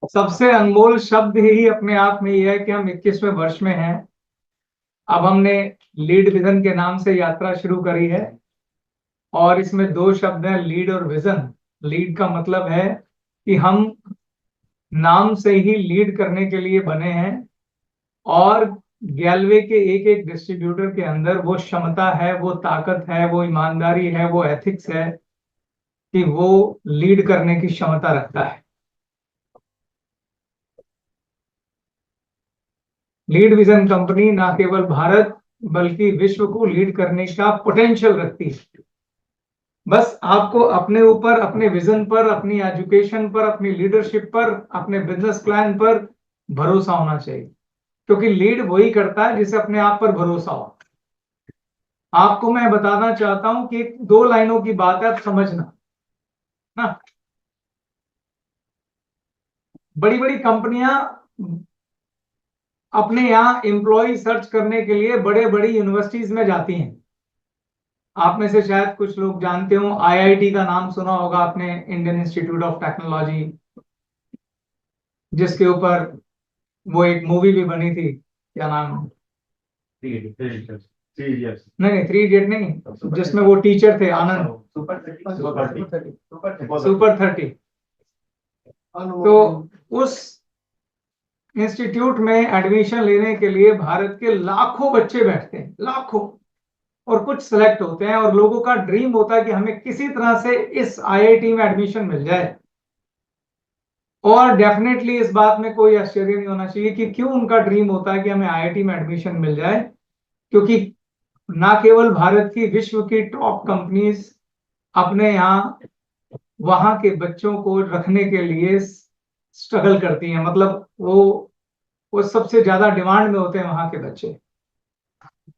सबसे अनमोल शब्द ही अपने आप में ये है कि हम 21वें वर्ष में हैं। अब हमने लीड विजन के नाम से यात्रा शुरू करी है और इसमें दो शब्द हैं, लीड और विजन। लीड का मतलब है कि हम नाम से ही लीड करने के लिए बने हैं और गैलवे के एक एक डिस्ट्रीब्यूटर के अंदर वो क्षमता है, वो ताकत है, वो ईमानदारी है, वो एथिक्स है कि वो लीड करने की क्षमता रखता है। लीड विजन कंपनी ना केवल भारत बल्कि विश्व को लीड करने का पोटेंशियल रखती है। बस आपको अपने ऊपर, अपने विजन पर, अपनी एजुकेशन पर, अपनी लीडरशिप पर, अपने बिजनेस प्लान पर भरोसा होना चाहिए, क्योंकि लीड वही करता है जिसे अपने आप पर भरोसा हो। आपको मैं बताना चाहता हूं कि दो लाइनों की बात है, आप समझना ना। बड़ी बड़ी कंपनियां अपने यहाँ एम्प्लॉय सर्च करने के लिए बड़े बड़ी यूनिवर्सिटीज में जाती हैं। आप में से शायद कुछ लोग जानते हो, आईआईटी का नाम सुना होगा आपने, इंडियन इंस्टीट्यूट ऑफ टेक्नोलॉजी, जिसके ऊपर वो एक मूवी भी बनी थी, क्या नाम है? नहीं, 3 इडियट नहीं, जिसमें वो टीचर थे, आनंद। सुपर 30। तो उस इंस्टीट्यूट में एडमिशन लेने के लिए भारत के लाखों बच्चे बैठते हैं, लाखों, और कुछ सिलेक्ट होते हैं, और लोगों का ड्रीम होता है कि हमें किसी तरह से इस आईआईटी में एडमिशन मिल जाए। और डेफिनेटली इस बात में कोई आश्चर्य नहीं होना चाहिए कि क्यों उनका ड्रीम होता है कि हमें आईआईटी में एडमिशन मिल जाए, क्योंकि ना केवल भारत की, विश्व की टॉप कंपनीज अपने यहाँ वहां के बच्चों को रखने के लिए स्ट्रगल करती हैं। मतलब वो सबसे ज्यादा डिमांड में होते हैं वहां के बच्चे,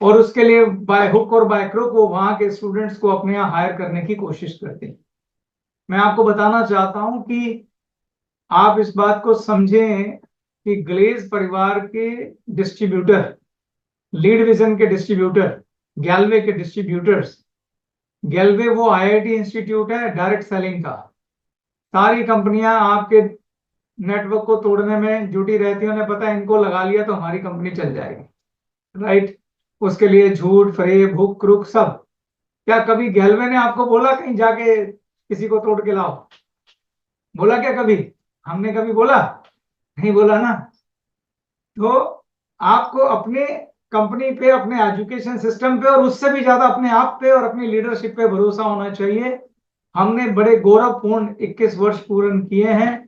और उसके लिए बाय हुक और बाय क्रुक वो वहां के स्टूडेंट्स को अपने यहाँ हायर करने की कोशिश करते हैं। मैं आपको बताना चाहता हूं कि आप इस बात को समझें कि ग्लेज परिवार के डिस्ट्रीब्यूटर, लीड विजन के डिस्ट्रीब्यूटर, गैलवे के डिस्ट्रीब्यूटर्स, गैलवे वो आईआईटी इंस्टीट्यूट है डायरेक्ट सेलिंग का। सारी कंपनियां आपके नेटवर्क को तोड़ने में जुटी रहती है, उन्हें पता है इनको लगा लिया तो हमारी कंपनी चल जाएगी, राइट। उसके लिए झूठ, फरेब, हुक, क्रुक सब। क्या कभी गैलवे ने आपको बोला कहीं जाके किसी को तोड़ के लाओ? बोला क्या कभी? हमने कभी बोला? नहीं बोला ना। तो आपको अपने कंपनी पे, अपने एजुकेशन सिस्टम पे, और उससे भी ज्यादा अपने आप पे और अपनी लीडरशिप पे भरोसा होना चाहिए। हमने बड़े गौरवपूर्ण 21 वर्ष पूर्ण किए हैं।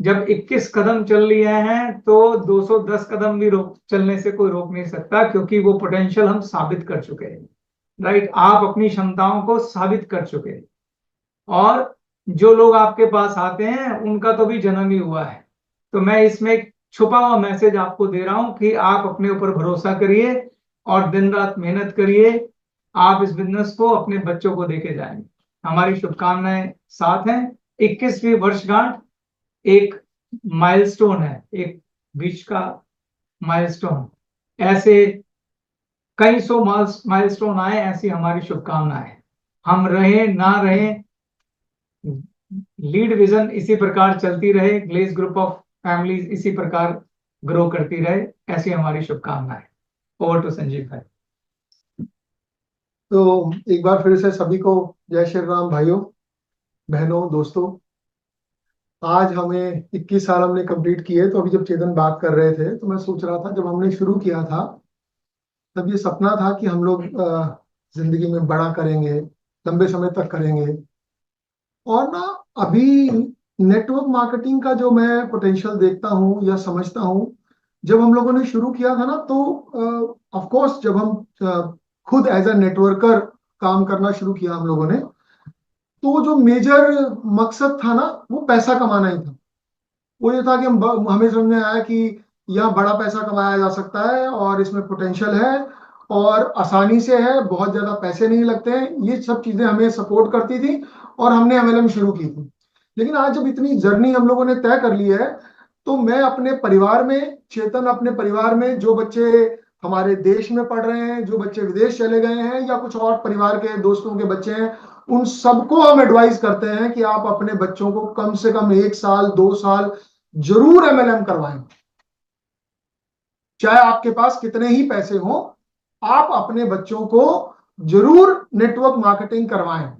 जब 21 कदम चल लिए हैं तो 210 कदम भी रोक चलने से कोई रोक नहीं सकता, क्योंकि वो पोटेंशियल हम साबित कर चुके हैं, राइट। आप अपनी क्षमताओं को साबित कर चुके हैं, और जो लोग आपके पास आते हैं उनका तो भी जन्म ही हुआ है। तो मैं इसमें एक छुपा हुआ मैसेज आपको दे रहा हूं कि आप अपने ऊपर भरोसा करिए और दिन रात मेहनत करिए। आप इस बिजनेस को अपने बच्चों को देके जाएंगे। हमारी शुभकामनाएं साथ हैं। 21वीं वर्षगांठ एक माइलस्टोन है, एक बीच का माइलस्टोन। ऐसे कई सौ माइलस्टोन आए, ऐसी हमारी शुभकामनाएं। हम रहे ना रहे, लीड विजन इसी प्रकार चलती रहे, ग्लेज ग्रुप ऑफ फैमिलीज इसी प्रकार ग्रो करती रहे, ऐसी हमारी शुभकामनाएं। ओवर टू संजीव भाई। तो एक बार फिर से सभी को जय श्री राम भाइयों, बहनों, दोस्तों। आज हमें 21 साल हमने कंप्लीट किए। तो अभी जब चेतन बात कर रहे थे तो मैं सोच रहा था, जब हमने शुरू किया था तब ये सपना था कि हम लोग जिंदगी में बड़ा करेंगे, लंबे समय तक करेंगे। और ना, अभी नेटवर्क मार्केटिंग का जो मैं पोटेंशियल देखता हूँ या समझता हूँ, जब हम लोगों ने शुरू किया था ना, तो ऑफ कोर्स जब हम खुद एज अ नेटवर्कर काम करना शुरू किया हम लोगों ने, तो जो मेजर मकसद था ना, वो पैसा कमाना ही था। वो ये था कि हमें समझ में आया कि यहाँ बड़ा पैसा कमाया जा सकता है और इसमें पोटेंशियल है और आसानी से है, बहुत ज्यादा पैसे नहीं लगते हैं। ये सब चीजें हमें सपोर्ट करती थी और हमने एमएलएम शुरू की थी। लेकिन आज जब इतनी जर्नी हम लोगों ने तय कर ली है, तो मैं अपने परिवार में, चेतन अपने परिवार में, जो बच्चे हमारे देश में पढ़ रहे हैं, जो बच्चे विदेश चले गए हैं, या कुछ और परिवार के दोस्तों के बच्चे हैं, उन सबको हम एडवाइस करते हैं कि आप अपने बच्चों को कम से कम 1 साल 2 साल जरूर एमएलएम करवाएं। चाहे आपके पास कितने ही पैसे हो, आप अपने बच्चों को जरूर नेटवर्क मार्केटिंग करवाएं।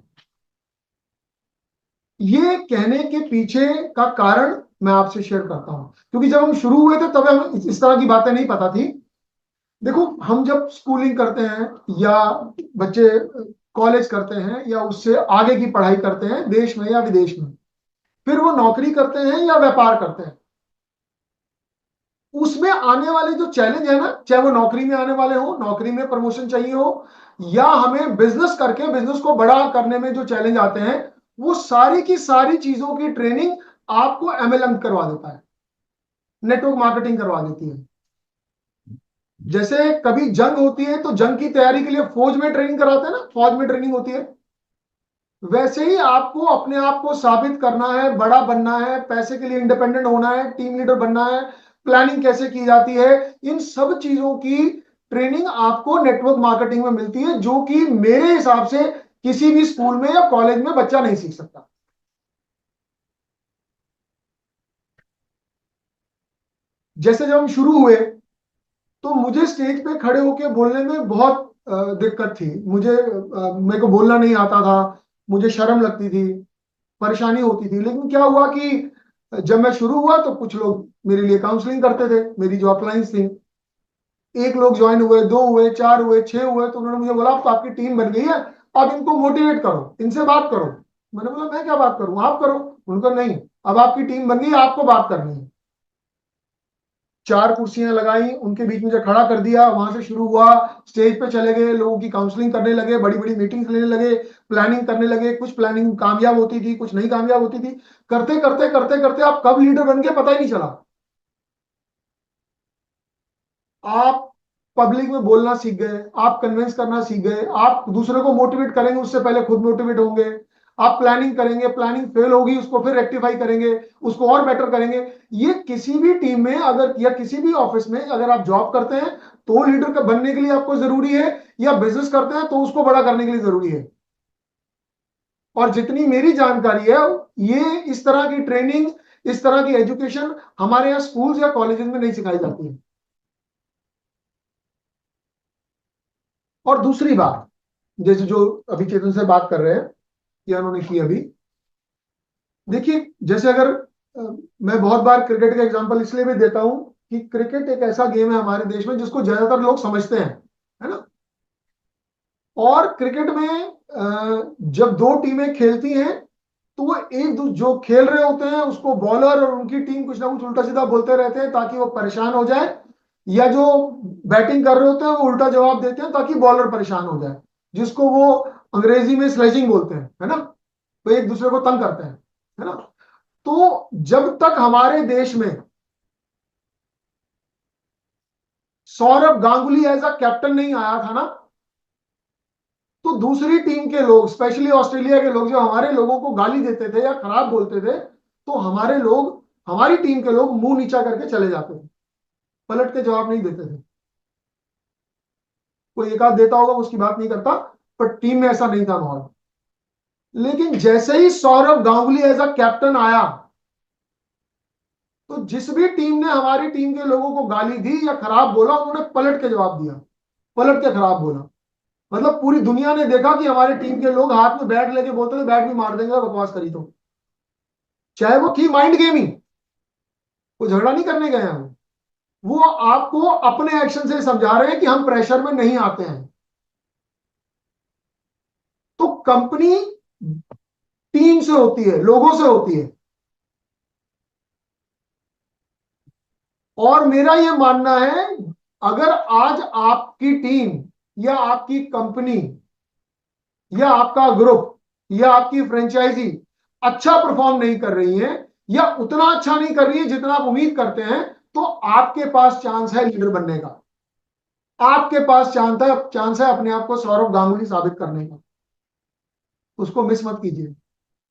ये कहने के पीछे का कारण मैं आपसे शेयर करता हूं, क्योंकि जब हम शुरू हुए थे तब हमें इस तरह की बातें नहीं पता थी। देखो, हम जब स्कूलिंग करते हैं या बच्चे कॉलेज करते हैं या उससे आगे की पढ़ाई करते हैं देश में या विदेश में, फिर वो नौकरी करते हैं या व्यापार करते हैं, उसमें आने वाले जो चैलेंज है ना, चाहे वो नौकरी में आने वाले हो, नौकरी में प्रमोशन चाहिए हो, या हमें बिजनेस करके बिजनेस को बड़ा करने में जो चैलेंज आते हैं, वो सारी की सारी चीजों की ट्रेनिंग आपको एमएलएम करवा देता है, नेटवर्क मार्केटिंग करवा देती है। जैसे कभी जंग होती है तो जंग की तैयारी के लिए फौज में ट्रेनिंग कराते हैं ना, फौज में ट्रेनिंग होती है, वैसे ही आपको अपने आप को साबित करना है, बड़ा बनना है, पैसे के लिए इंडिपेंडेंट होना है, टीम लीडर बनना है, प्लानिंग कैसे की जाती है, इन सब चीजों की ट्रेनिंग आपको नेटवर्क मार्केटिंग में मिलती है, जो कि मेरे हिसाब से किसी भी स्कूल में या कॉलेज में बच्चा नहीं सीख सकता। जैसे जब हम शुरू हुए तो मुझे स्टेज पे खड़े होकर बोलने में बहुत दिक्कत थी। मेरे को बोलना नहीं आता था, मुझे शर्म लगती थी, परेशानी होती थी। लेकिन क्या हुआ कि जब मैं शुरू हुआ तो कुछ लोग मेरे लिए काउंसलिंग करते थे, मेरी जो अपलाइंस थी, एक लोग ज्वाइन हुए, दो हुए, चार हुए, छह हुए, तो उन्होंने मुझे बोला अब तो आपकी टीम बन गई है, अब इनको मोटिवेट करो, इनसे बात करो। मैंने बोला मैं क्या बात करूं, आप करो। उनको नहीं, अब आपकी टीम बन गई, आपको बात करनी है। चार कुर्सियां लगाई, उनके बीच मुझे खड़ा कर दिया, वहां से शुरू हुआ, स्टेज पे चले गए, लोगों की काउंसलिंग करने लगे, बड़ी बड़ी मीटिंग्स लेने लगे, प्लानिंग करने लगे। कुछ प्लानिंग कामयाब होती थी, कुछ नहीं कामयाब होती थी। करते करते करते करते आप कब लीडर बन गए पता ही नहीं चला। आप पब्लिक में बोलना सीख गए, आप कन्विंस करना सीख गए, आप दूसरे को मोटिवेट करेंगे उससे पहले खुद मोटिवेट होंगे। आप प्लानिंग करेंगे, प्लानिंग फेल होगी उसको फिर रेक्टिफाई करेंगे, उसको और बेटर करेंगे। ये किसी भी टीम में अगर या किसी भी ऑफिस में अगर आप जॉब करते हैं तो लीडर का बनने के लिए आपको जरूरी है, या बिजनेस करते हैं तो उसको बड़ा करने के लिए जरूरी है। और जितनी मेरी जानकारी है, ये इस तरह की ट्रेनिंग, इस तरह की एजुकेशन हमारे यहाँ स्कूल्स या कॉलेजेस में नहीं सिखाई जाती है। और दूसरी बात, जैसे जो अभी चेतन से बात कर रहे हैं या उन्होंने की अभी, देखिए जैसे अगर मैं बहुत बार क्रिकेट का एग्जांपल इसलिए भी देता हूं कि क्रिकेट एक ऐसा गेम है हमारे देश में जिसको ज्यादातर लोग समझते हैं, है ना। और क्रिकेट में जब दो टीमें खेलती हैं तो वो जो खेल रहे होते हैं उसको बॉलर और उनकी टीम कुछ ना कुछ उल्टा सीधा बोलते रहते हैं ताकि वो परेशान हो जाए, या जो बैटिंग कर रहे होते हैं वो उल्टा जवाब देते हैं ताकि बॉलर परेशान हो जाए, जिसको वो अंग्रेजी में स्लेजिंग बोलते हैं, है ना। तो एक दूसरे को तंग करते हैं, है ना। तो जब तक हमारे देश में Sourav Ganguly as a captain नहीं आया था ना, तो दूसरी टीम के लोग, स्पेशली ऑस्ट्रेलिया के लोग, जो हमारे लोगों को गाली देते थे या खराब बोलते थे, तो हमारे लोग, हमारी टीम के लोग मुंह नीचा करके चले जाते थे, पलट के जवाब नहीं देते थे। कोई एक आध देता होगा, उसकी बात नहीं करता, पर टीम में ऐसा नहीं था माहौल। लेकिन जैसे ही Sourav Ganguly as a captain आया, तो जिस भी टीम ने हमारी टीम के लोगों को गाली दी या खराब बोला, उन्होंने पलट के जवाब दिया, पलट के खराब बोला। मतलब पूरी दुनिया ने देखा कि हमारे टीम के लोग हाथ में बैट लेके बोलते थे बैट भी मार देंगे बकवास करी तो, चाहे वो थी माइंड गेमिंग, वो झगड़ा नहीं करने गए हैं वो आपको अपने एक्शन से समझा रहे हैं कि हम प्रेशर में नहीं आते हैं। तो कंपनी टीम से होती है, लोगों से होती है। और मेरा यह मानना है, अगर आज आपकी टीम या आपकी कंपनी या आपका ग्रुप या आपकी फ्रेंचाइजी अच्छा परफॉर्म नहीं कर रही है या उतना अच्छा नहीं कर रही है जितना आप उम्मीद करते हैं, तो आपके पास चांस है लीडर बनने का। आपके पास चांस है अपने आप को सौरव गांगुली साबित करने का। उसको मिस मत कीजिए।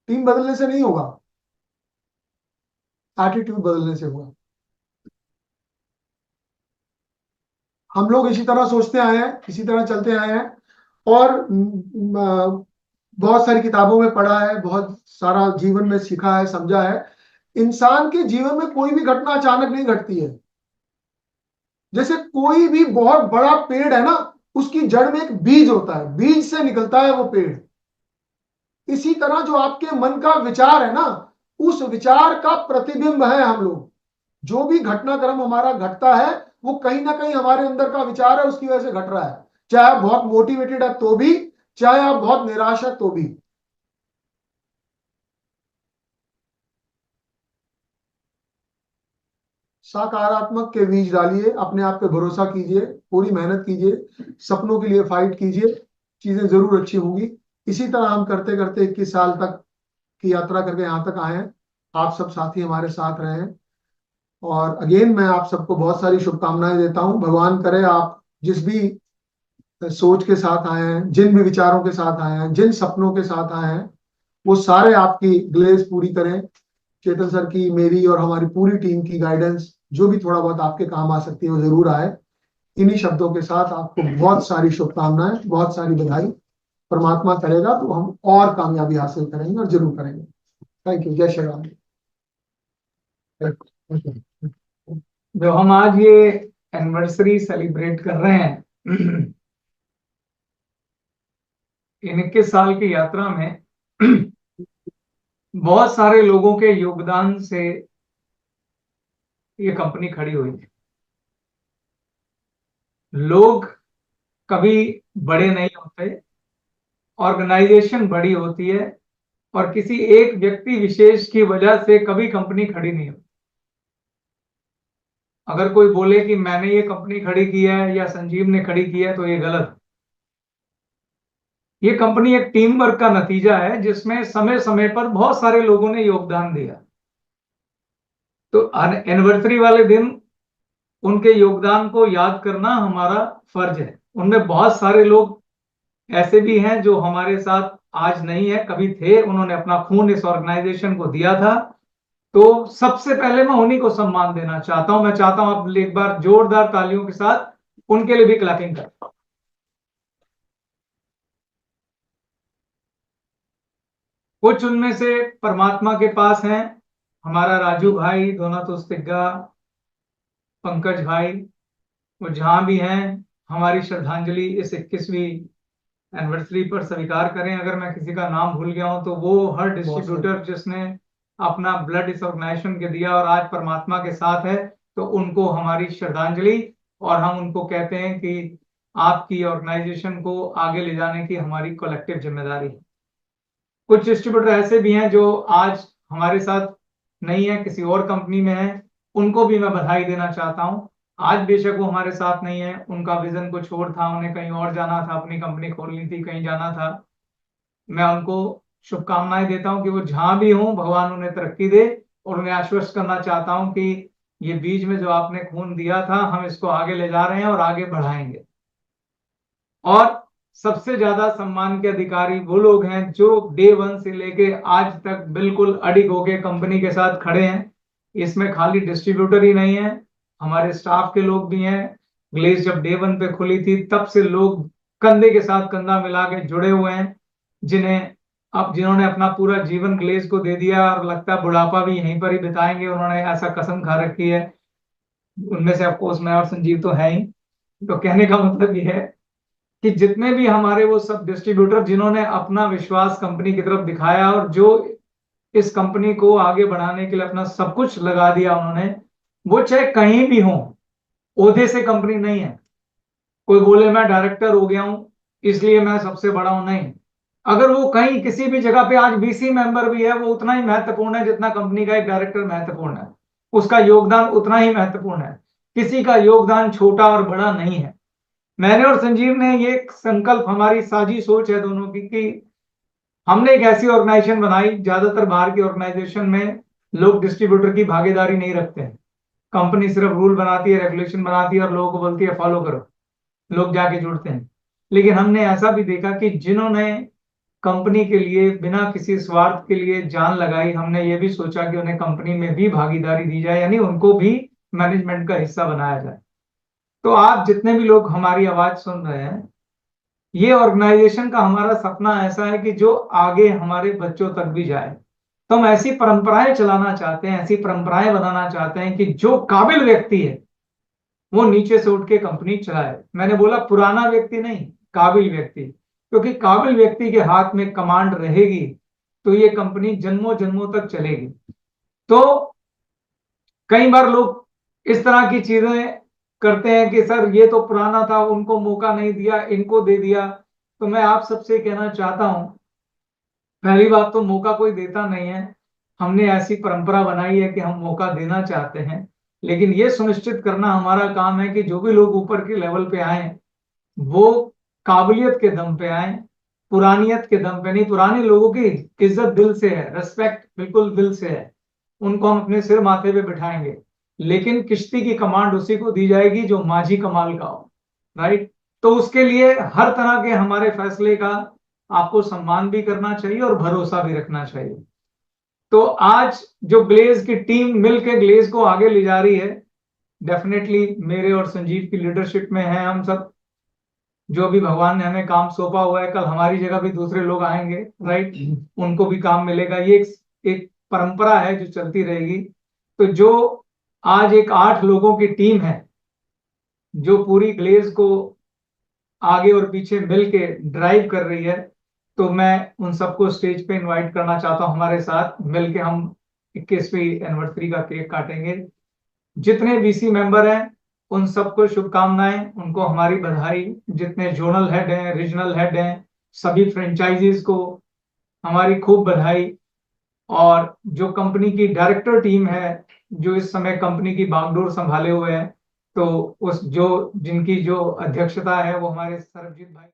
टीम बदलने से नहीं होगा, एटीट्यूड बदलने से होगा। हम लोग इसी तरह सोचते आए हैं, इसी तरह चलते आए हैं, और बहुत सारी किताबों में पढ़ा है, बहुत सारा जीवन में सीखा है, समझा है इंसान के जीवन में कोई भी घटना अचानक नहीं घटती है। जैसे कोई भी बहुत बड़ा पेड़ है ना, उसकी जड़ में एक बीज होता है, बीज से निकलता है वो पेड़। इसी तरह जो आपके मन का विचार है ना, उस विचार का प्रतिबिंब है हम लोग। जो भी घटनाक्रम हमारा घटता है वो कहीं ना कहीं हमारे अंदर का विचार है, उसकी वजह से घट रहा है। चाहे आप बहुत मोटिवेटेड है तो भी, चाहे आप बहुत निराश है तो भी। सकारात्मक के बीज डालिए, अपने आप पे भरोसा कीजिए, पूरी मेहनत कीजिए, सपनों के लिए फाइट कीजिए, चीजें जरूर अच्छी होंगी। इसी तरह हम करते करते 21 साल तक की यात्रा करके यहाँ तक आए हैं। आप सब साथी हमारे साथ रहे हैं। और अगेन मैं आप सबको बहुत सारी शुभकामनाएं देता हूँ। भगवान करे आप जिस भी सोच के साथ आए हैं, जिन भी विचारों के साथ आए हैं, जिन सपनों के साथ आए हैं, वो सारे आपकी ग्लेज पूरी करें। चेतन सर की, मेरी और हमारी पूरी टीम की गाइडेंस जो भी थोड़ा बहुत आपके काम आ सकती है वो जरूर आए। इन्हीं शब्दों के साथ आपको बहुत सारी शुभकामनाएं, बहुत सारी बधाई। परमात्मा करेगा तो हम और कामयाबी हासिल करेंगे, और जरूर करेंगे। Thank you. जय श्री राम। जो हम आज ये एनिवर्सरी सेलिब्रेट कर रहे हैं, इन 21 साल की यात्रा में बहुत सारे लोगों के योगदान से ये कंपनी खड़ी हुई है। लोग कभी बड़े नहीं होते, ऑर्गेनाइजेशन बड़ी होती है, और किसी एक व्यक्ति विशेष की वजह से कभी कंपनी खड़ी नहीं होती। अगर कोई बोले कि मैंने ये कंपनी खड़ी की है या संजीव ने खड़ी की है, तो ये गलत। ये कंपनी एक टीम वर्क का नतीजा है, जिसमें समय समय पर बहुत सारे लोगों ने योगदान दिया। तो एनिवर्सरी वाले दिन उनके योगदान को याद करना हमारा फर्ज है। उनमें बहुत सारे लोग ऐसे भी हैं जो हमारे साथ आज नहीं है, कभी थे, उन्होंने अपना खून इस ऑर्गेनाइजेशन को दिया था। तो सबसे पहले मैं उन्हीं को सम्मान देना चाहता हूं। मैं चाहता हूं आप एक बार जोरदार तालियों के साथ उनके लिए भी क्लैपिंग करें। कुछ उनमें से परमात्मा के पास हैं। हमारा राजू भाई, दोना तुस्तिग्गा, पंकज भाई, वो जहां भी हैं, हमारी श्रद्धांजलि इस 21वीं एनिवर्सरी पर स्वीकार करें। अगर मैं किसी का नाम भूल गया हूं तो वो हर डिस्ट्रीब्यूटर जिसने अपना ब्लड इस ऑर्गेनाइजेशन के दिया और आज परमात्मा के साथ है, तो उनको हमारी श्रद्धांजलि। और हम उनको कहते हैं कि आपकी ऑर्गेनाइजेशन को आगे ले जाने की हमारी कलेक्टिव जिम्मेदारी है। कुछ डिस्ट्रीब्यूटर ऐसे भी हैं जो आज हमारे साथ नहीं है, किसी और कंपनी में है, उनको भी मैं बधाई देना चाहता हूं। आज बेशक वो हमारे साथ नहीं है, उनका विजन कुछ और था, उन्हें कहीं और जाना था, अपनी कंपनी खोलनी थी, कहीं जाना था। मैं उनको शुभकामनाएं देता हूं कि वो जहां भी हों, भगवान उन्हें तरक्की दे। और उन्हें आश्वस्त करना चाहता हूं कि ये बीच में जो आपने खून दिया था, हम इसको आगे ले जा रहे हैं और आगे बढ़ाएंगे। और सबसे ज्यादा सम्मान के अधिकारी वो लोग हैं जो डे वन से लेके आज तक बिल्कुल अडिग होके कंपनी के साथ खड़े हैं। इसमें खाली डिस्ट्रीब्यूटर ही नहीं है, हमारे स्टाफ के लोग भी हैं। ग्लेज जब डे वन पे खुली थी, तब से लोग कंधे के साथ कंधा मिला के जुड़े हुए हैं, जिन्होंने अपना पूरा जीवन ग्लेज को दे दिया, और लगता है बुढ़ापा भी यहीं पर ही बिताएंगे, उन्होंने ऐसा कसम खा रखी है। उनमें से ऑफकोर्स मैं और संजीव तो है ही। तो कहने का मतलब यह है कि जितने भी हमारे वो सब डिस्ट्रीब्यूटर जिन्होंने अपना विश्वास कंपनी की तरफ दिखाया, और जो इस कंपनी को आगे बढ़ाने के लिए अपना सब कुछ लगा दिया उन्होंने, वो चाहे कहीं भी हो, ओहदे से कंपनी नहीं है। कोई बोले मैं डायरेक्टर हो गया हूं इसलिए मैं सबसे बड़ा हूं, नहीं। अगर वो कहीं किसी भी जगह पे आज वीसी मेंबर भी है, वो उतना ही महत्वपूर्ण है जितना कंपनी का एक डायरेक्टर महत्वपूर्ण है। उसका योगदान उतना ही महत्वपूर्ण है। किसी का योगदान छोटा और बड़ा नहीं है। मैंने और संजीव ने ये एक संकल्प, हमारी साझी सोच है दोनों की, कि हमने एक ऐसी ऑर्गेनाइजेशन बनाई। ज्यादातर बाहर की ऑर्गेनाइजेशन में लोग डिस्ट्रीब्यूटर की भागीदारी नहीं रखते हैं। कंपनी सिर्फ रूल बनाती है, रेगुलेशन बनाती है और लोगों को बोलती है फॉलो करो, लोग जाके जुड़ते हैं। लेकिन हमने ऐसा भी देखा कि जिन्होंने कंपनी के लिए बिना किसी स्वार्थ के लिए जान लगाई, हमने ये भी सोचा कि उन्हें कंपनी में भी भागीदारी दी जाए, यानी उनको भी मैनेजमेंट का हिस्सा बनाया जाए। तो आप जितने भी लोग हमारी आवाज सुन रहे हैं, ये ऑर्गेनाइजेशन का हमारा सपना ऐसा है कि जो आगे हमारे बच्चों तक भी जाए, तो हम ऐसी परंपराएं चलाना चाहते हैं, ऐसी परंपराएं बनाना चाहते हैं कि जो काबिल व्यक्ति है वो नीचे से उठ के कंपनी चलाए। मैंने बोला पुराना व्यक्ति नहीं, काबिल व्यक्ति, क्योंकि काबिल व्यक्ति के हाथ में कमांड रहेगी तो ये कंपनी जन्मों जन्मों तक चलेगी। तो कई बार लोग इस तरह की चीजें करते हैं कि सर ये तो पुराना था, उनको मौका नहीं दिया, इनको दे दिया। तो मैं आप सबसे कहना चाहता हूं, पहली बात तो मौका कोई देता नहीं है। हमने ऐसी परंपरा बनाई है कि हम मौका देना चाहते हैं, लेकिन ये सुनिश्चित करना हमारा काम है कि जो भी लोग ऊपर के लेवल पे आए वो काबिलियत के दम पे आए, पुरानियत के दम पे नहीं। पुराने लोगों की इज्जत दिल से है, रेस्पेक्ट बिल्कुल दिल से है, उनको हम अपने सिर माथे पे बिठाएंगे, लेकिन किश्ती की कमांड उसी को दी जाएगी जो माझी कमाल का हो, राइट। तो उसके लिए हर तरह के हमारे फैसले का आपको सम्मान भी करना चाहिए और भरोसा भी रखना चाहिए। तो आज जो ग्लेज की टीम मिलकर ग्लेज को आगे ले जा रही है, डेफिनेटली मेरे और संजीव की लीडरशिप में है हम सब। जो भी भगवान ने हमें काम सौंपा हुआ है, कल हमारी जगह भी दूसरे लोग आएंगे, राइट, उनको भी काम मिलेगा। ये एक परंपरा है जो चलती रहेगी। तो जो आज एक 8 लोगों की टीम है जो पूरी ग्लेज को आगे और पीछे मिल के ड्राइव कर रही है, तो मैं उन सबको स्टेज पे इनवाइट करना चाहता हूं, हमारे साथ मिलके हम 21वीं एनिवर्सरी का केक काटेंगे। जितने वीसी मेंबर हैं उन सबको शुभकामनाएं, उनको हमारी बधाई। जितने जोनल हेड हैं, रीजनल हेड हैं, सभी फ्रेंचाइजीज को हमारी खूब बधाई। और जो कंपनी की डायरेक्टर टीम है जो इस समय कंपनी की बागडोर संभाले हुए है, तो उस जो जिनकी जो अध्यक्षता है वो हमारे सरबजीत भाई